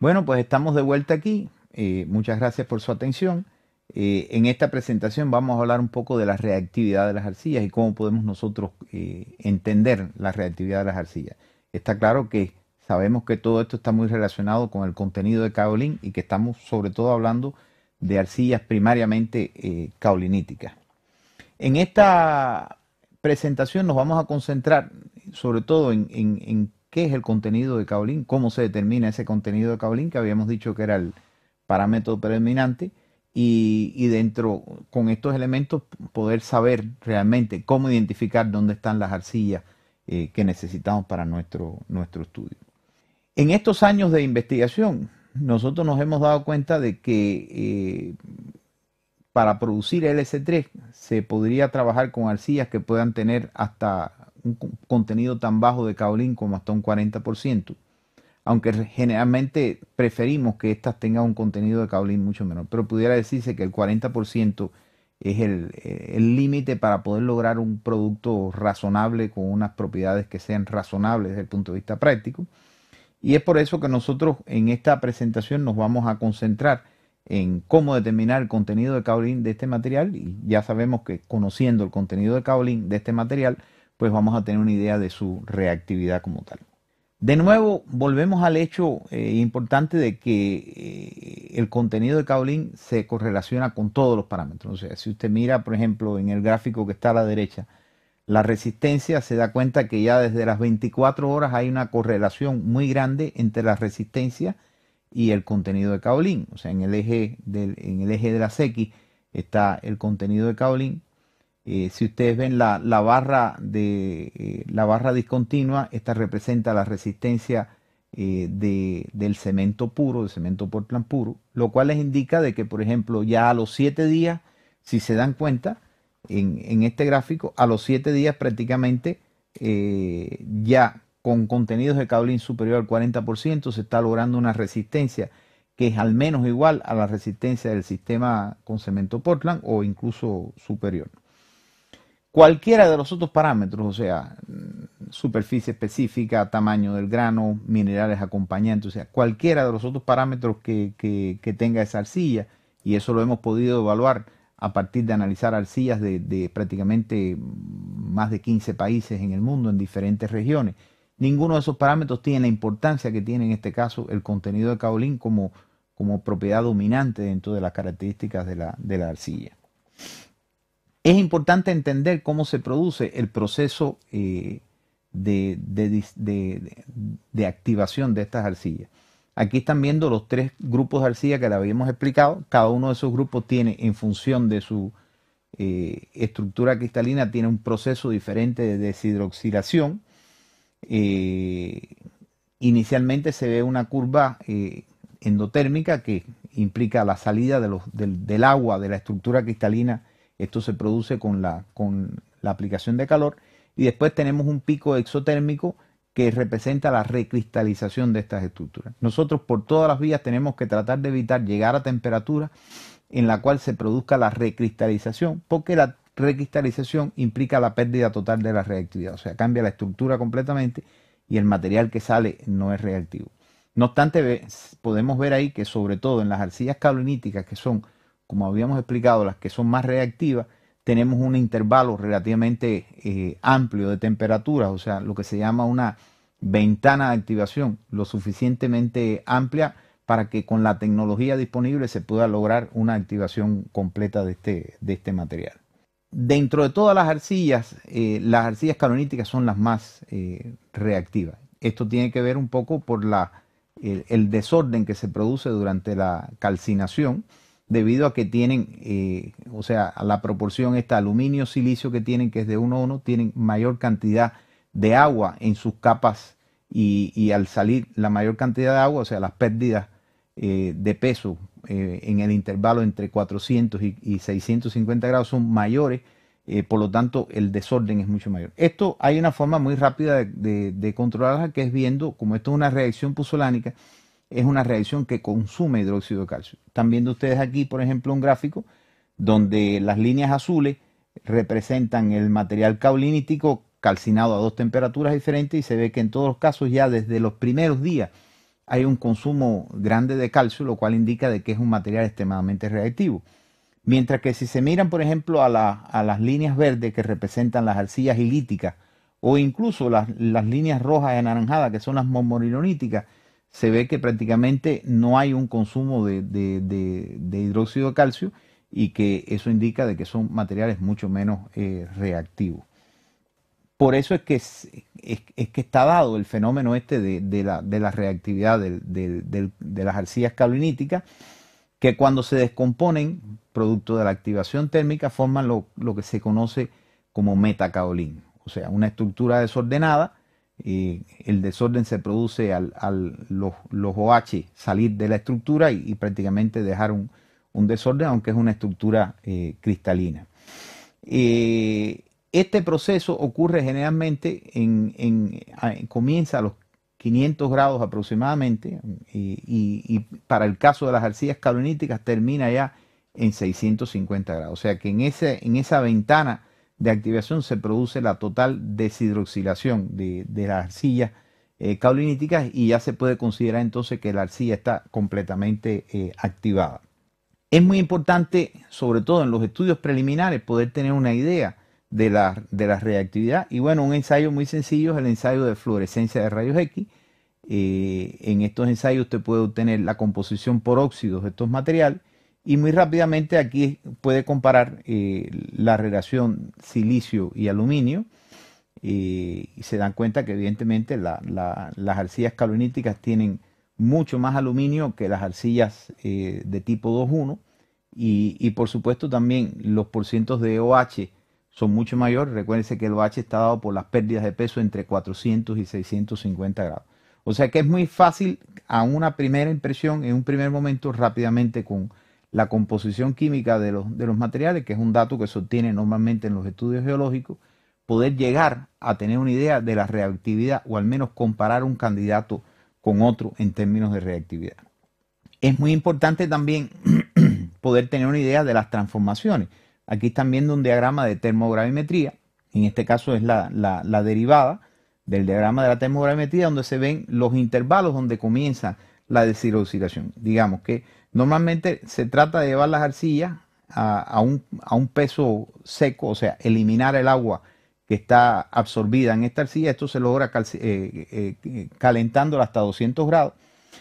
Bueno, pues estamos de vuelta aquí. Muchas gracias por su atención. En esta presentación vamos a hablar un poco de la reactividad de las arcillas y cómo podemos nosotros entender la reactividad de las arcillas. Está claro que sabemos que todo esto está muy relacionado con el contenido de caolín y que estamos sobre todo hablando de arcillas primariamente caoliníticas. En esta presentación nos vamos a concentrar sobre todo en qué es el contenido de caolín, cómo se determina ese contenido de caolín, que habíamos dicho que era el parámetro predominante, y dentro, con estos elementos, poder saber realmente cómo identificar dónde están las arcillas que necesitamos para nuestro estudio. En estos años de investigación, nosotros nos hemos dado cuenta de que para producir LS3 se podría trabajar con arcillas que puedan tener hasta un contenido tan bajo de caolín como hasta un 40%, aunque generalmente preferimos que estas tengan un contenido de caolín mucho menor, pero pudiera decirse que el 40% es el límite para poder lograr un producto razonable con unas propiedades que sean razonables desde el punto de vista práctico. Y es por eso que nosotros en esta presentación nos vamos a concentrar en cómo determinar el contenido de caolín de este material, y ya sabemos que conociendo el contenido de caolín de este material, pues vamos a tener una idea de su reactividad como tal. De nuevo, volvemos al hecho importante de que el contenido de caolín se correlaciona con todos los parámetros. O sea, si usted mira, por ejemplo, en el gráfico que está a la derecha, la resistencia, se da cuenta que ya desde las 24 horas hay una correlación muy grande entre la resistencia y el contenido de caolín. O sea, en el eje de las X está el contenido de caolín. Si ustedes ven la barra discontinua, esta representa la resistencia del cemento puro, del cemento Portland puro, lo cual les indica de que, por ejemplo, ya a los 7 días, si se dan cuenta, en este gráfico, a los 7 días prácticamente ya con contenidos de caolín superior al 40% se está logrando una resistencia que es al menos igual a la resistencia del sistema con cemento Portland o incluso superior. Cualquiera de los otros parámetros, o sea, superficie específica, tamaño del grano, minerales acompañantes, o sea, cualquiera de los otros parámetros que tenga esa arcilla, y eso lo hemos podido evaluar a partir de analizar arcillas de prácticamente más de 15 países en el mundo, en diferentes regiones. Ninguno de esos parámetros tiene la importancia que tiene en este caso el contenido de caolín como propiedad dominante dentro de las características de la arcilla. Es importante entender cómo se produce el proceso de activación de estas arcillas. Aquí están viendo los 3 grupos de arcilla que le habíamos explicado. Cada uno de esos grupos tiene, en función de su estructura cristalina, tiene un proceso diferente de deshidroxilación. Inicialmente se ve una curva endotérmica que implica la salida del agua de la estructura cristalina. Esto se produce con la aplicación de calor, y después tenemos un pico exotérmico que representa la recristalización de estas estructuras. Nosotros por todas las vías tenemos que tratar de evitar llegar a temperatura en la cual se produzca la recristalización, porque la recristalización implica la pérdida total de la reactividad, o sea, cambia la estructura completamente y el material que sale no es reactivo. No obstante, podemos ver ahí que sobre todo en las arcillas caoliníticas, que son, como habíamos explicado, las que son más reactivas, tenemos un intervalo relativamente amplio de temperaturas, o sea, lo que se llama una ventana de activación lo suficientemente amplia para que con la tecnología disponible se pueda lograr una activación completa de este material. Dentro de todas las arcillas caoliníticas son las más reactivas. Esto tiene que ver un poco por el desorden que se produce durante la calcinación, debido a que tienen, o sea, a la proporción esta aluminio-silicio que tienen, que es de 1 a 1, tienen mayor cantidad de agua en sus capas, y al salir la mayor cantidad de agua, o sea, las pérdidas de peso en el intervalo entre 400 y 650 grados son mayores, por lo tanto el desorden es mucho mayor. Esto hay una forma muy rápida de controlarla, que es viendo, como esto es una reacción puzolánica, es una reacción que consume hidróxido de calcio. Están viendo ustedes aquí, por ejemplo, un gráfico donde las líneas azules representan el material caolinítico calcinado a 2 temperaturas diferentes, y se ve que en todos los casos ya desde los primeros días hay un consumo grande de calcio, lo cual indica de que es un material extremadamente reactivo. Mientras que si se miran, por ejemplo, a las líneas verdes que representan las arcillas ilíticas o incluso las líneas rojas y anaranjadas que son las mormolinoníticas, se ve que prácticamente no hay un consumo de hidróxido de calcio y que eso indica de que son materiales mucho menos reactivos. Por eso es que está dado el fenómeno este de la reactividad de las arcillas caoliníticas, que cuando se descomponen, producto de la activación térmica, forman lo que se conoce como metacaolín, o sea, una estructura desordenada. El desorden se produce al los OH salir de la estructura y prácticamente dejar un desorden, aunque es una estructura cristalina. Este proceso ocurre generalmente comienza a los 500 grados aproximadamente y para el caso de las arcillas caoliníticas termina ya en 650 grados. O sea que en esa ventana de activación se produce la total deshidroxilación de las arcillas caoliníticas y ya se puede considerar entonces que la arcilla está completamente activada. Es muy importante, sobre todo en los estudios preliminares, poder tener una idea de la reactividad. Y bueno, un ensayo muy sencillo es el ensayo de fluorescencia de rayos X. En estos ensayos usted puede obtener la composición por óxidos de estos materiales y muy rápidamente aquí puede comparar la relación silicio y aluminio y se dan cuenta que evidentemente las arcillas caoliníticas tienen mucho más aluminio que las arcillas de tipo 2,1 y por supuesto también los porcientos de OH son mucho mayores. Recuérdense que el OH está dado por las pérdidas de peso entre 400 y 650 grados. O sea que es muy fácil a una primera impresión, en un primer momento, rápidamente con la composición química de los materiales, que es un dato que se obtiene normalmente en los estudios geológicos, poder llegar a tener una idea de la reactividad o al menos comparar un candidato con otro en términos de reactividad. Es muy importante también poder tener una idea de las transformaciones. Aquí están viendo un diagrama de termogravimetría, en este caso es la derivada del diagrama de la termogravimetría, donde se ven los intervalos donde comienza la deshidroxilación. Digamos que normalmente se trata de llevar las arcillas a un peso seco, o sea, eliminar el agua que está absorbida en esta arcilla. Esto se logra calentándola hasta 200 grados.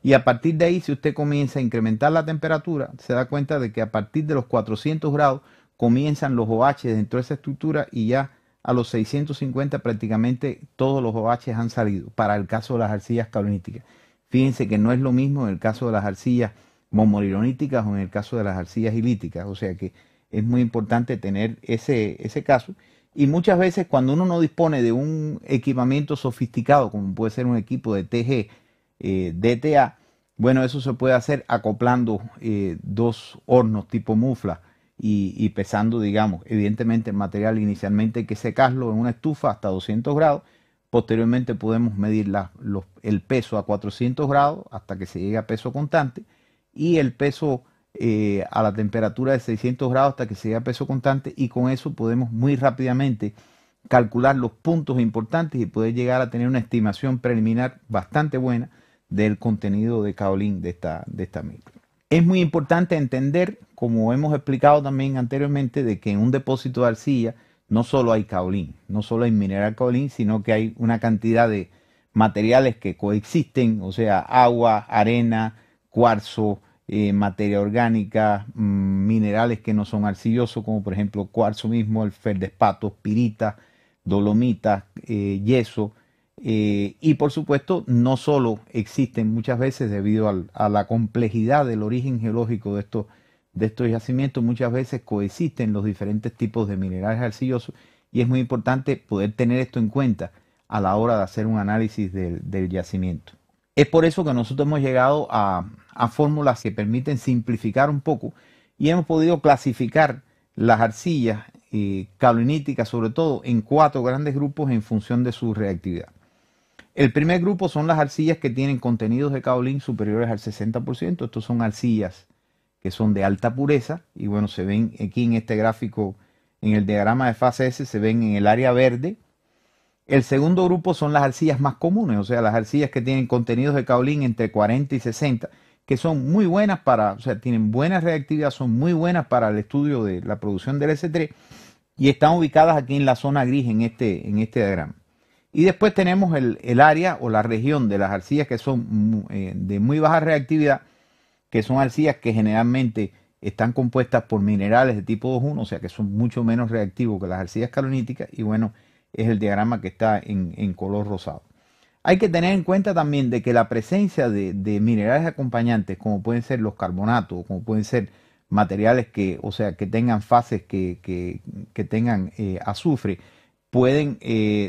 Y a partir de ahí, si usted comienza a incrementar la temperatura, se da cuenta de que a partir de los 400 grados comienzan los OH dentro de esa estructura y ya a los 650 prácticamente todos los OH han salido para el caso de las arcillas caoliníticas. Fíjense que no es lo mismo en el caso de las arcillas mormolinoníticas o en el caso de las arcillas ilíticas. O sea que es muy importante tener ese caso. Y muchas veces cuando uno no dispone de un equipamiento sofisticado, como puede ser un equipo de TG, DTA, bueno, eso se puede hacer acoplando dos hornos tipo mufla y pesando, digamos, evidentemente el material inicialmente hay que secarlo en una estufa hasta 200 grados. Posteriormente podemos medir el peso a 400 grados hasta que se llegue a peso constante y el peso a la temperatura de 600 grados hasta que se llegue a peso constante, y con eso podemos muy rápidamente calcular los puntos importantes y poder llegar a tener una estimación preliminar bastante buena del contenido de kaolín de esta mezcla. Es muy importante entender, como hemos explicado también anteriormente, de que en un depósito de arcilla no solo hay kaolín, no solo hay mineral kaolín, sino que hay una cantidad de materiales que coexisten, o sea, agua, arena, cuarzo, materia orgánica, minerales que no son arcillosos, como por ejemplo cuarzo mismo, el feldespato, pirita, dolomita, yeso. Y por supuesto no solo existen muchas veces debido a la complejidad del origen geológico de estos yacimientos, muchas veces coexisten los diferentes tipos de minerales arcillosos y es muy importante poder tener esto en cuenta a la hora de hacer un análisis del yacimiento. Es por eso que nosotros hemos llegado a fórmulas que permiten simplificar un poco y hemos podido clasificar las arcillas kaoliníticas sobre todo en 4 grandes grupos en función de su reactividad. El primer grupo son las arcillas que tienen contenidos de kaolín superiores al 60%. Estos son arcillas que son de alta pureza y bueno, se ven aquí en este gráfico, en el diagrama de fase S, se ven en el área verde El segundo grupo son las arcillas más comunes, o sea, las arcillas que tienen contenidos de caolín entre 40 y 60, que son muy buenas para, o sea, tienen buena reactividad, son muy buenas para el estudio de la producción del S3 y están ubicadas aquí en la zona gris en este diagrama. Y después tenemos el área o la región de las arcillas que son de muy baja reactividad, que son arcillas que generalmente están compuestas por minerales de tipo 2,1, o sea que son mucho menos reactivos que las arcillas caoliníticas, y bueno, es el diagrama que está en color rosado. Hay que tener en cuenta también de que la presencia de minerales acompañantes, como pueden ser los carbonatos, como pueden ser materiales que, o sea, que tengan fases que tengan azufre, pueden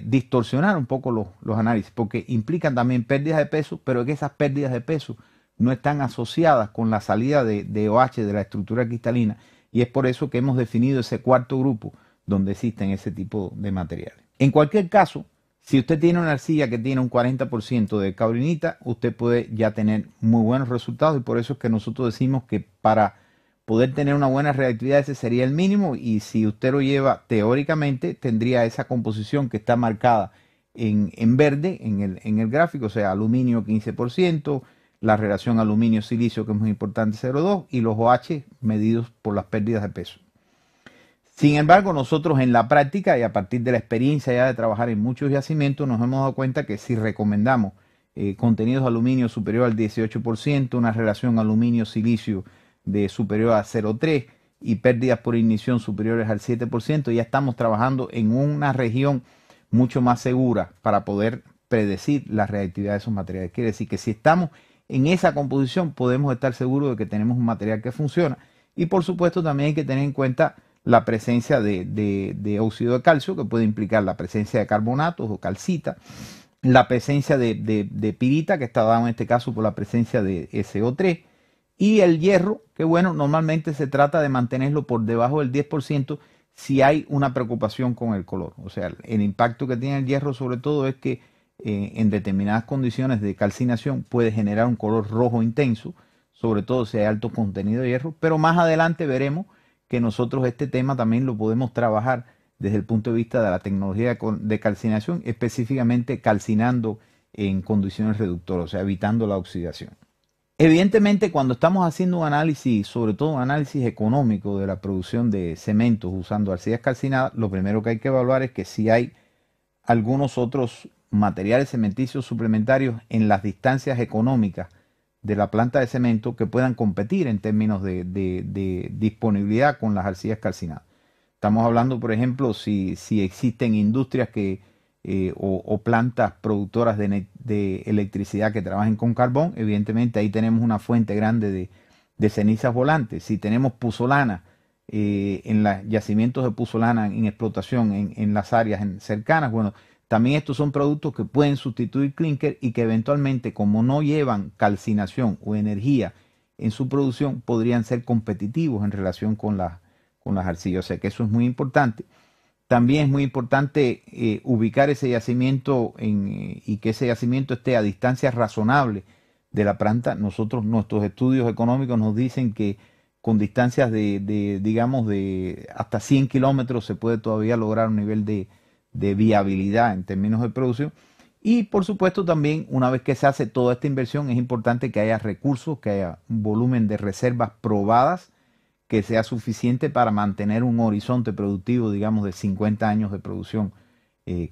distorsionar un poco los análisis, porque implican también pérdidas de peso, pero que esas pérdidas de peso no están asociadas con la salida de OH de la estructura cristalina, y es por eso que hemos definido ese cuarto grupo donde existen ese tipo de materiales. En cualquier caso, si usted tiene una arcilla que tiene un 40% de caolinita, usted puede ya tener muy buenos resultados, y por eso es que nosotros decimos que para poder tener una buena reactividad ese sería el mínimo, y si usted lo lleva teóricamente tendría esa composición que está marcada en verde en el gráfico, o sea, aluminio 15%, la relación aluminio-silicio que es muy importante 0,2 y los OH medidos por las pérdidas de peso. Sin embargo, nosotros en la práctica y a partir de la experiencia ya de trabajar en muchos yacimientos nos hemos dado cuenta que si recomendamos contenidos de aluminio superior al 18%, una relación aluminio-silicio de superior a 0,3 y pérdidas por ignición superiores al 7%, ya estamos trabajando en una región mucho más segura para poder predecir la reactividad de esos materiales. Quiere decir que si estamos en esa composición podemos estar seguros de que tenemos un material que funciona, y por supuesto también hay que tener en cuenta la presencia de óxido de calcio, que puede implicar la presencia de carbonatos o calcita, la presencia de pirita, que está dado en este caso por la presencia de SO3, y el hierro, que bueno, normalmente se trata de mantenerlo por debajo del 10% si hay una preocupación con el color. O sea, el impacto que tiene el hierro sobre todo es que en determinadas condiciones de calcinación puede generar un color rojo intenso, sobre todo si hay alto contenido de hierro, pero más adelante veremos que nosotros este tema también lo podemos trabajar desde el punto de vista de la tecnología de calcinación, específicamente calcinando en condiciones reductoras, o sea, evitando la oxidación. Evidentemente, cuando estamos haciendo un análisis, sobre todo un análisis económico de la producción de cementos usando arcillas calcinadas, lo primero que hay que evaluar es que si hay algunos otros materiales cementicios suplementarios en las distancias económicas de la planta de cemento que puedan competir en términos de disponibilidad con las arcillas calcinadas. Estamos hablando, por ejemplo, si existen industrias o plantas productoras de electricidad que trabajen con carbón, evidentemente ahí tenemos una fuente grande de cenizas volantes. Si tenemos puzolana en los yacimientos de puzolana en explotación en las áreas cercanas, bueno, también estos son productos que pueden sustituir clinker y que eventualmente, como no llevan calcinación o energía en su producción, podrían ser competitivos en relación con las arcillas. O sea que eso es muy importante. También es muy importante ubicar ese yacimiento y que ese yacimiento esté a distancias razonables de la planta. Nuestros estudios económicos nos dicen que con distancias digamos, de hasta 100 kilómetros se puede todavía lograr un nivel de viabilidad en términos de producción. Y por supuesto también, una vez que se hace toda esta inversión, es importante que haya recursos, que haya un volumen de reservas probadas que sea suficiente para mantener un horizonte productivo, digamos, de 50 años de producción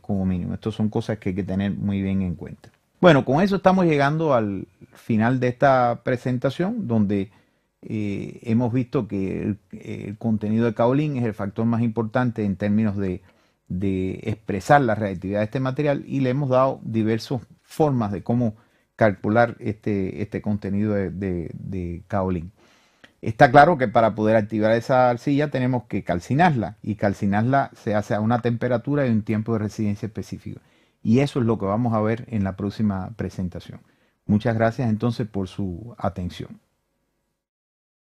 como mínimo. Estas son cosas que hay que tener muy bien en cuenta. Bueno, con eso estamos llegando al final de esta presentación, donde hemos visto que el contenido de kaolín es el factor más importante en términos de expresar la reactividad de este material, y le hemos dado diversas formas de cómo calcular este contenido de kaolín. Está claro que para poder activar esa arcilla tenemos que calcinarla, y calcinarla se hace a una temperatura y un tiempo de residencia específico. Y eso es lo que vamos a ver en la próxima presentación. Muchas gracias entonces por su atención.